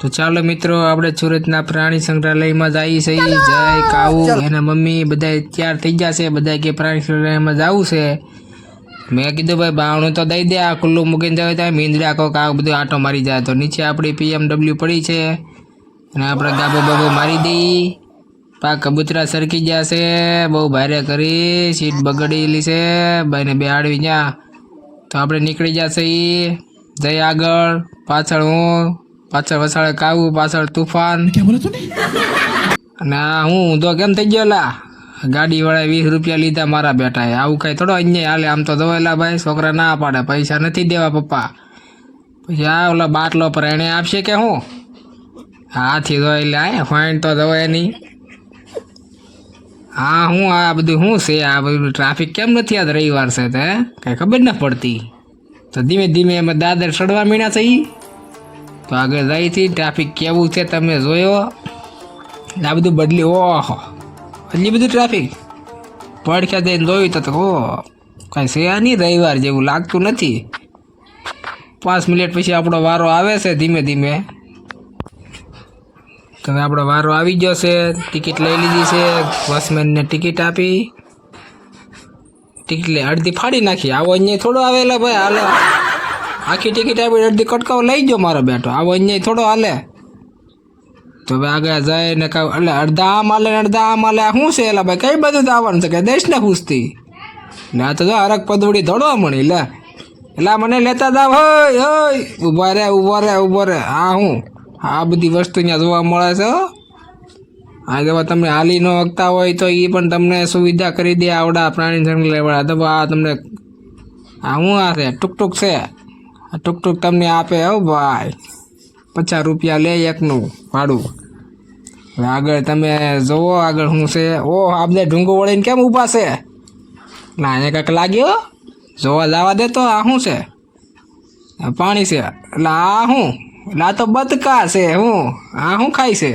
તો ચાલો મિત્રો, આપણે સુરતના પ્રાણી સંગ્રહાલયમાં જઈએ છીએ. જય કાઉ એના મમ્મી બધા તૈયાર થઈ ગયા છે. બધા કે પ્રાણી સંગ્રહાલયમાં જવું છે. મેં કીધું ભાઈ બાવણું તો દઈ દે, આ ખુલ્લું મૂકીને જાય ત્યાં મીંદડા કોક આ બધું આટો મારી જાય. તો નીચે આપણી PMW પડી છે અને આપણે ગાબો બાબો મારી દઈ. પા કબૂતરા સરકી ગયા છે, બહુ ભારે કરી સીટ બગડેલી છે. ભાઈને બેહાડવી ત્યાં તો આપણે નીકળી જશે. જઈ આગળ, પાછળ હું, પાછળ વસાડે કાવું, પાછળ તુફાન. અને હું તો કેમ થઈ ગયો લા, ગાડી વાળા 20 રૂપિયા લીધા મારા બેટાએ. આવું કઈ થોડો અન્યાય હાલે. આમ તો દવાયેલા ભાઈ છોકરા ના પાડે, પૈસા નથી દેવા પપ્પા. પછી આ ઓલા બાટલો પર એને આપશે કે હું હાથી દવાયેલા ફાઈન તો દવાય નહીં. હા હું આ બધું શું છે? આ બધું ટ્રાફિક કેમ નથી? આજ રવિવાર છે તે કઈ ખબર ન પડતી. તો ધીમે ધીમે અમે દાદર ચડવા મીણા થઈ. તો આગળ જઈથી ટ્રાફિક કેવું છે તમે જોયો. આ બધું બદલી, ઓહો એટલી બધું ટ્રાફિક પડખ્યા દઈને જોયું તો ઓહ કાંઈ છે નહીં, રવિવાર જેવું લાગતું નથી. 5 મિનિટ પછી આપણો વારો આવે છે ધીમે ધીમે. તમે આપણો વારો આવી ગયો છે. ટિકિટ લઈ લીધી છે, વોચમેનને ટિકિટ આપી. ટિકિટ લઈ અડધી ફાડી નાખી. આવો અહીંયા થોડો આવેલા ભાઈ, હાલે આખી ટિકિટ આપી અડધી કટકાવ લઈ ગયો મારો બેટો. આવો અહીંયા થોડો હાલે. તો હવે આગળ જાય ને કહું એટલે અડધા આમ હાલે ને અડધા આમ હાલે. શું છે એલા ભાઈ, કઈ બધું તો આવવાનું છે કે દેશને પૂછતી. ને આ તો જો હરક પદવડી દોડવા મળી લે. એટલે મને લેતા જાવ. હોય હોય ઊભા રે ઊભો રે ઊભો રે. હા હું આ બધી વસ્તુ ત્યાં જોવા મળે છે. આ જો તમે હાલી ન શકતા હોય તો એ પણ તમને સુવિધા કરી દે આવડા પ્રાણી સંગ્રહાલયવાળા. તો આ તમને આ શું આ છે ટુકટુક છે. આ ટુકટુક તમને આપે હો ભાઈ. 50 રૂપિયા લે એકનું ભાડું. હવે આગળ તમે જોવો આગળ શું છે. ઓહ આ બધા ઢૂંગો વળીને કેમ ઊભા છે? ના અહીંયા કંઈક લાગ્યો, જોવા જવા દે. તો આ શું છે? પાણી છે. એટલે આ શું? એટલે આ તો બતકા છે. હું આ શું ખાય છે?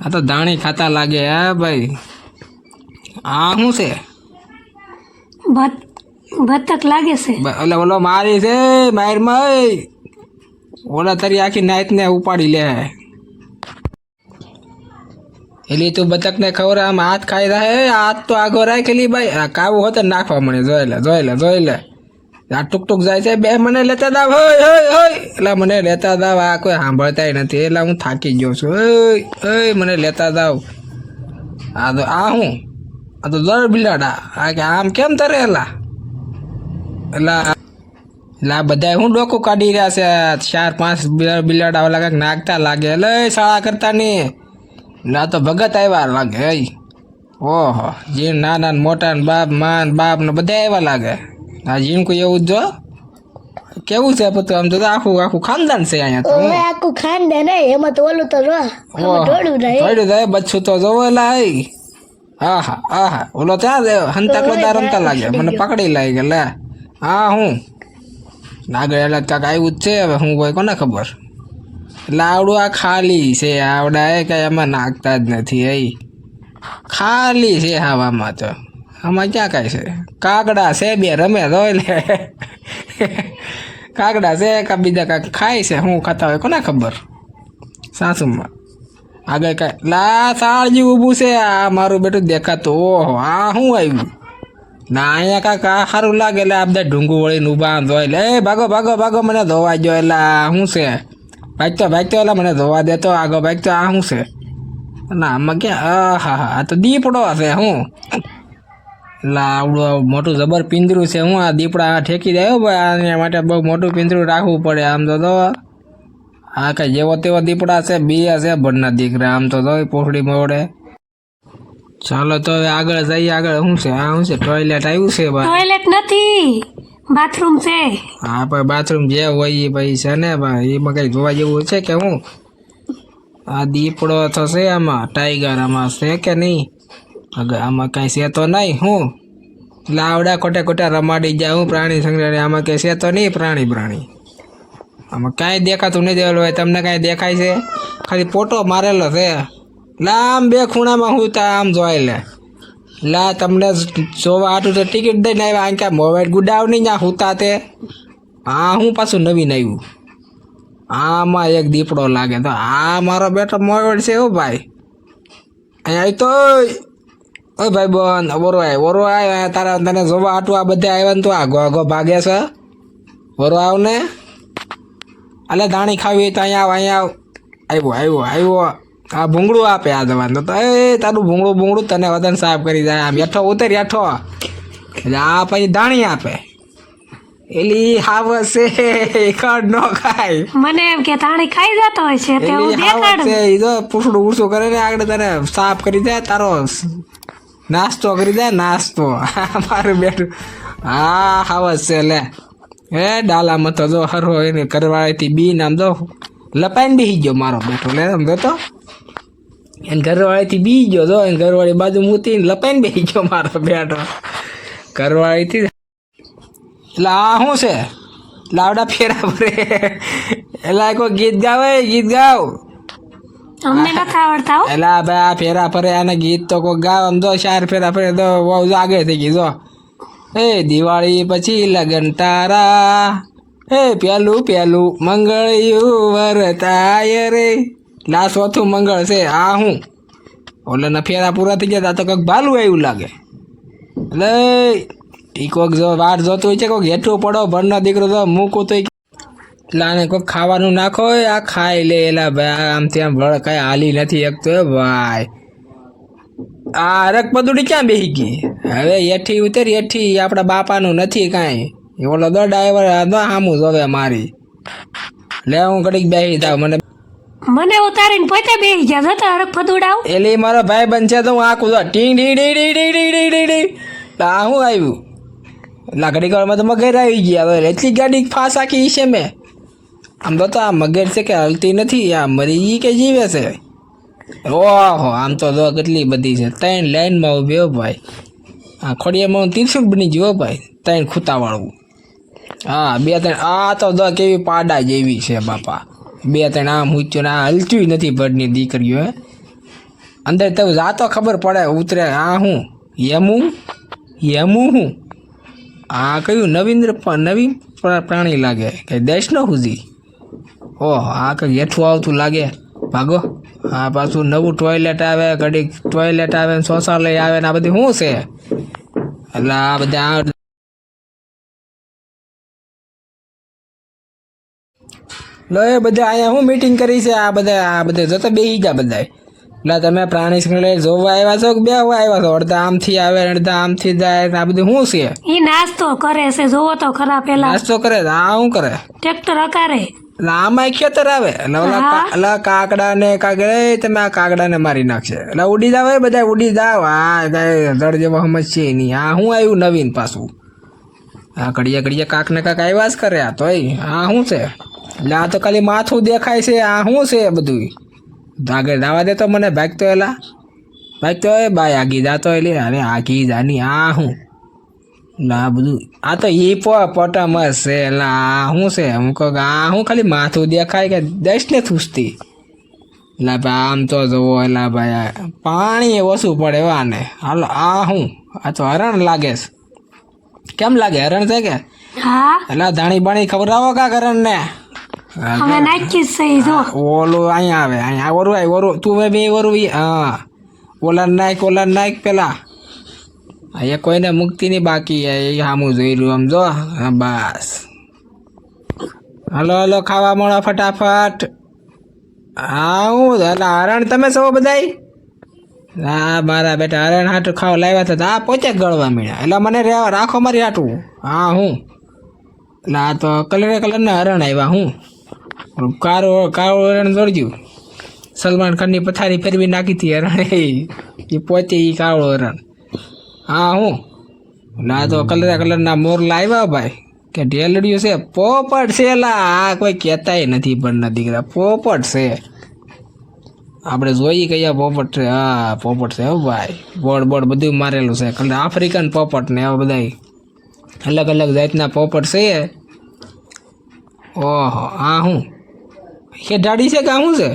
આ તો ધાણી ખાતા લાગે. હા ભાઈ આ શું છે? બતક લાગે છે. એટલે ઓલો મારી છે મારમાં. ઓલા તારી આખી નાઈટ ને ઉપાડી લે. એલી તું બતકને ખબર આમ હાથ ખાઈ રહ્યા. હાથ તો આગો રાખેલી ભાઈ. આ કાવું હોત નાખવા મને. જોઈ લે જોઈ લે જોઈ લે. આ ટુકટુક જાય છે. બે મને લેતા દાવ. હોય હોય હોય એટલે મને લેતા દાવ. આ કોઈ સાંભળતાય નથી. એટલે હું થાકી ગયો છું. હોય મને લેતા દાવ. આ તો આ હું આ તો દર બિલાડા. આ કે આમ કેમ તરે એલા? એટલે આ બધા હું ડોકું કાઢી રહ્યા છે. 4-5 બિલાડા ઓલા કાંઈક નાખતા લાગે. એટલે શાળા કરતા નહીં. એટલે આ તો ભગત આવ્યા લાગે. હઈ ઓહો જીણ નાના મોટા ને બાપ માન બાપ ને બધા આવ્યા લાગે. આ જીણકું એવું જો કેવું છે બધું. આમ તો આખું આખું ખાનદાન છે અહીંયા તો. આખું ખાનદાન નહીં, એમાં તો ઓલું તો જો થોડું જાય બચ્ચું તો જોવો એલા. હા હા હા હા ઓલો ત્યાં હંતાકલોદા રમતા લાગે. મને પકડી લાગી ગયા લે. હા હું આગળ એટલે કાંક આવ્યું જ છે. હવે હું કોઈ કોને ખબર. એટલે આવડું આ ખાલી છે. આવડા એ કઈ એમાં નાખતા જ નથી. એ ખાલી છે હવામાં. તો આમાં ક્યાં કાંઈ છે? કાગડા છે બે રમે જોઈ લે. કાગડા છે કા બીજા કાંઈક ખાય છે. શું ખાતા હોય કોને ખબર. સાસુમાં આગળ કાંઈ લા સાળજી ઊભું છે. આ મારું બેટું દેખાતું. ઓહો આ શું આવ્યું? ના અહીંયા કાંઈક આ સારું લાગે. એટલે આ બધા ઢૂંગું વળીને ઊભા ધોઈ લે. ભાગો ભાગો ભાગો મને ધોવા જો. એટલે શું છે? ભાગતો ભાગતો એટલે મને ધોવા દેતો. આગો ભાગતો. આ શું છે? ના આમાં ક્યાં? હા હા આ તો દીપડો છે. હું એટલે આવડું મોટું જબર પિંજરું છે. હું આ દીપડા ઠેકી જાય ભાઈ. આને માટે બહુ મોટું પિંજરું રાખવું પડે. આમ તો આ કઈ જેવો તેવો દીપડા છે. બે છે ભરના દીકરા. આમ તો પોખડી મોડે. ચાલો તો હવે આગળ જઈએ. આગળ શું છે? આ શું છે? ટોયલેટ આવ્યું છે ભાઈ? ટોયલેટ નથી, બાથરૂમ છે. હા પણ બાથરૂમ જે હોય એ ભાઈ છે ને ભાઈ. એમાં કઈ જોવા જેવું છે કે હું? આ દીપડો થશે આમાં. ટાઈગર આમાં છે કે નહીં? આગળ આમાં કાંઈ છે તો નહીં. હું એટલે આવડા ખોટા ખોટા રમાડી જાય. હું પ્રાણી સંગ્રહાલય આમાં કંઈ છે તો નહીં. પ્રાણી આમાં કાંઈ દેખાતું નથી. હોય તમને કાંઈ દેખાય છે? ખાલી ફોટો મારેલો છે. લામ બે ખૂણામાં હું તા આમ જોઈ લે. લા તમને જોવા હાટું તો ટિકિટ દઈને આવ્યા. ક્યાં મોબાઈલ ગુડાવ નહીં ત્યાં હુતા તે. હા હું પાછું નવીન આવ્યું. આમાં એક દીપડો લાગે તો આ મારો બેટો મોડ છે હો ભાઈ. અહીંયા આવી તો ઓય ભાઈ બોન ઓરો આય તારા તને જોવા આટું આ બધા આવ્યા ને તો આગો આગો ભાગે છે. ઓરો આવ ને અલે દાણી ખાવી હોય તો અહીંયા આવ્યો આ ભૂંગળું આપે આ દવાનું તો એ તારું ભૂંગળું તને વદન સાફ કરી જાય. આમ હેઠો ઉતર હેઠો એટલે આ પછી દાણી આપે. એલી હાવસ છે કડ નો ખાય. મને એમ કે તાણી ખાઈ જતો હોય છે તે હું એલી હાવસ દેખાડું. છે ઈ તો પૂછડું ઉડસું કરે ને આગળ તને સાફ કરી દે તારો નાસ્તો કરી દે નાસ્તો. મારું બેઠું હા હાવસ છે લે એ ડાલામાં તો જો હરો એને ઘરવાળીથી બી નામ જો લપાઈને બેસી ગયો મારો બેઠો લે આમ તો એને ઘરવાળીથી બી ગયો જો એને ઘરવાળી બાજુ મૂતીને લપાઈને બેસી ગયો મારો બેઠો ઘરવાળીથી. એટલે આ શું છે લાવડા ફેરા ભરે એટલે કોઈ ગીત ગાવ અમને નથી આવડતા હો. એટલે ભાઈ આ ફેરા ફરે આને ગીત તો કોઈ ગાવ આમ જો 4 ફેરા ફરે તો બહુ આગળ થઈ ગઈ જો. એ દિવાળી પછી લગન તારા એ પેલું મંગળયું વરતાય રે. લા ચોથું મંગળ છે આ હું ઓલાના ફેરા પૂરા થઈ ગયા તો કંઈક ભાલું આવ્યું લાગે. એટલે એ કોઈક જો વાર જોતું હોય છે કોઈક હેઠું પડો ભરનો દીકરો તો મૂકું તો એટલે આને કોઈક ખાવાનું નાખો આ ખાઈ લે. એલા ભાઈ આમ ત્યાં ભળ કાંઈ હાલી નથી એકતો ભાઈ. આ હરક પદુડી ક્યાં બેસી ગઈ હવે હેઠી ઉતરી હેઠી આપણા બાપાનું નથી કાંઈ. ઓલો દો ડ્રાઈવર સામું જોવે મારી લે હું ઘડીક બેસી જાવ મને ઉતારીને પોતે બેસી ગયા જતા હરખ ફદુડાવ. એલી મારો ભાઈ બનશે તો હું આખું જો ટીંગ ડી ડી ડી ડી ડી ડી ડી ડી આ શું આવ્યું લાકડી વાળમાં તો મગર આવી ગયા હવે એટલી ગાડી ફાસ આખી છે મેં આમ તો આ મગર છે કે હલતી નથી આ મરી કે જીવે છે. ઓહો આમ તો જો કેટલી બધી છે 3 લાઈનમાં ઉભી ભાઈ. આ ખોડિયામાં ત્રિશુલ બની ગયો ભાઈ 3 ખૂતાવાળું. હા 2-3 આ તો જો કેવી પાડા જેવી છે બાપા 2-3 આમ ઊંચ્યું ને આ હલતું નથી ભરની દીકરીઓ હે અંદર તો જાતો ખબર પડે ઉતરે. આ હું યમું હું આ કયું નવીન પ્રાણી લાગે કે દેશનો હુજી. ઓહ આ કંઈક હેઠું આવતું લાગે ભાગો. આ પાછું નવું ટોયલેટ આવે ઘડીક ટોયલેટ આવે ને શૌચાલય આવે ને આ બધી શું છે એટલે આ બધા લો એ બધા અહીંયા શું મીટિંગ કરી છે આ બધા જતા બેસી જા બધા. એટલે તમે પ્રાણી સંગ્રહાલય જોવા આવ્યા છો કે બેહવા આવ્યા છો? અડધા આમથી આવે અડધા આમથી જાય આ બધું શું છે? ઈ નાસ્તો કરે છે જોવો તો ખરા. પેલા નાસ્તો કરે આ શું કરે? ટ્રેક્ટર અકારે. એટલે આમાં ખેતર આવે એટલે ઓલા કાકડા ને કાગડે તમે આ કાગડાને મારી નાખશે એટલે ઉડી જાવ બધા ઉડી જાવ. આ કાંઈ જડ જેવો સમજશે નહીં. આ શું આવ્યું નવીન પાછું આ ઘડીએ કાક ને કાક આવ્યા જ કરે. આ તોય આ શું છે એટલે આ તો ખાલી માથું દેખાય છે. આ શું છે બધું આગળ જવા દે તો મને ભાગતો એ બાય આગી જાતો એટલે અરે આગી જાની આ શું આ બધું આ તો હિપોપોટામસ છે એટલે આ શું છે હું કહું આ શું ખાલી માથું દેખાય કે દસને થૂસતી એટલે ભાઈ આમ તો જુઓ એટલે ભાઈ પાણી ઓછું પડે એવા ને હાલો. આ શું આ તો હરણ લાગે છે. કેમ લાગે હરણ છે કે? હા એટલે ધાણી બાણી ખવડાવો કાક હરણ ને અમે નાખી સહી જો ઓલું અહીંયા આવે અહીંયા ઓરું તું બે ઓરું હા ઓલા નાખ પેલા એ કોઈને મુક્તિ નહીં બાકી એ સામું જોઈ રહ્યું આમ જો બસ. હલો ખાવા મળો ફટાફટ. હા હું એટલે હરણ તમે છો બધાય? હા મારા બેટા હરણ હાટું ખાવા લાવ્યા હતા આ પોતે જ ગળવા મળ્યા એટલે મને રાખો મારી હાટું. હા હું એટલે આ તો કલરના હરણ આવ્યા હું કાળું હરણ દોડ્યું સલમાન ખાનની પથારી ફેરવી નાખી હતી હરણ એ પોતે એ કાળું હરણ. હા હું ના તો કલરના મોરલા આવ્યા ભાઈ કે ઢેલડ્યું છે પોપટ છે લા આ કોઈ કહેતાય નથી પણ દીકરા પોપટ છે. આપણે જોઈએ કયા પોપટ છે? હા પોપટ છે હો ભાઈ. બોર્ડ બધું મારેલું છે કલર આફ્રિકન પોપટ ને એવા બધા અલગ જાતના પોપટ છે. ઓહો આ હું હેઠાડી છે કે શું છે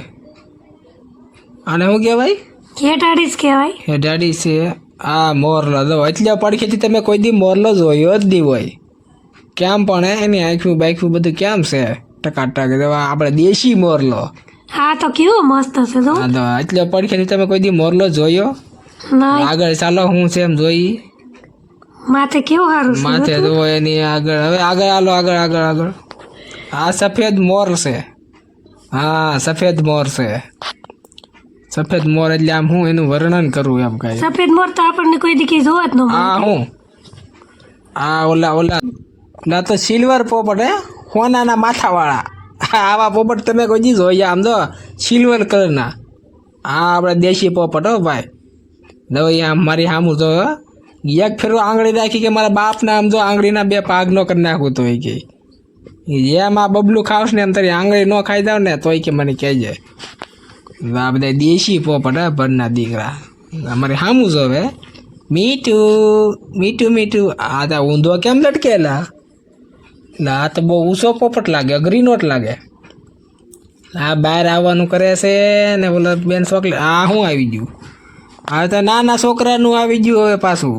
આને શું કહેવાય? હેઠાડી જ કહેવાય. હેઠાડી છે. આ મોરલો દો એટલે પડખેથી તમે કોઈ દી મોરલો જોયો જ નહીં હોય કેમ પણ એની આંખું બાંખું બધું કેમ છે ટકાટક આપણે દેશી મોરલો. હા તો કેવો મસ્ત છે તો હા તો એટલે પડખેથી તમે કોઈ દી મોરલો જોયો? ના આગળ ચાલો હું છે એમ જોઈ. માથે કેવું સારું છે માથે જો એની આગળ હવે આગળ હાલો આગળ આગળ આગળ. આ સફેદ મોર છે. હા સફેદ મોર છે. સફેદ મોર એટલે આમ હું એનું વર્ણન કરું એમ કઈ. સફેદ મોર તો આપણને કોઈ દી જોવા જ ન મળે. આ હું આ ઓલા ઓલા ના તો સિલ્વર પોપટ હે, સોનાના માથાવાળા. આવા પોપટ તમે કોઈ દી જોયા? આમ તો સિલ્વર કલરના. હા આપણે દેશી પોપટ હો ભાઈ. જો આમ મારી સામું જો એક ફેરો આંગળી રાખી કે મારા બાપને આમ જો આંગળીના બે ભાગ નો કરી નાખું તો કે જેમ આ બબલું ખાવશ ને એમ તારી આંગળી ન ખાઈ જાવ ને તોય કે મને કહેજે. આ બધા દેશી પોપટ હે ભરના દીકરા. અમારે સામું જોવે મીઠું મીઠું મીઠું. આ તો ઊંધો કેમ લટકેલા? એટલે આ તો બહુ ઊંચો પોપટ લાગે, અઘરી નોટ લાગે. આ બહાર આવવાનું કરે છે ને બોલો બેન ચોકલેટ. આ શું આવી ગયું? હવે તો નાના છોકરાનું આવી ગયું હવે પાછું.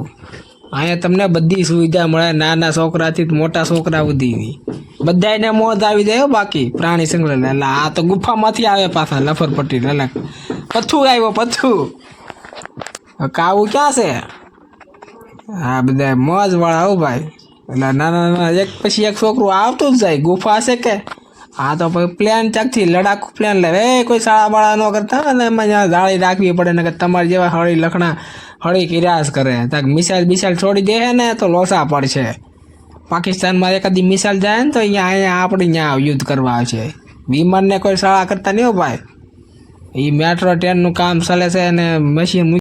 અહીંયા તમને બધી સુવિધા મળે, નાના છોકરાથી મોટા છોકરા સુધીની બધાને મોજ આવી જાય હો. બાકી પ્રાણી સંગ્રહાલય એટલે આ તો ગુફામાંથી આવે પાછા લફરપટ્ટી. એટલે પથ્થું આવ્યો પથ્થું. કાવું ક્યાં છે? હા બધા મોજ વાળા હો ભાઈ. એટલે નાના નાના એક પછી એક છોકરું આવતું જ જાય. ગુફા છે કે હા તો પછી પ્લેન ચાકથી લડાકુ પ્લેન લે. કોઈ શાળા બાળા ન કરતા અને એમાં જ્યાં જાળી રાખવી પડે ને કે તમારે જેવા હળી લખણા હળી કિરાસ કરે તાક મિસાઇલ બિસાઇલ છોડી દે ને તો લોસા પડશે. પાકિસ્તાનમાં એકાદી મિસાઇલ જાય ને તો અહીંયા આપણે ત્યાં યુદ્ધ કરવા આવશે. વિમાનને કોઈ શાળા કરતા નહીં હો ભાઈ. એ મેટ્રો ટ્રેનનું કામ ચાલે છે અને મશીન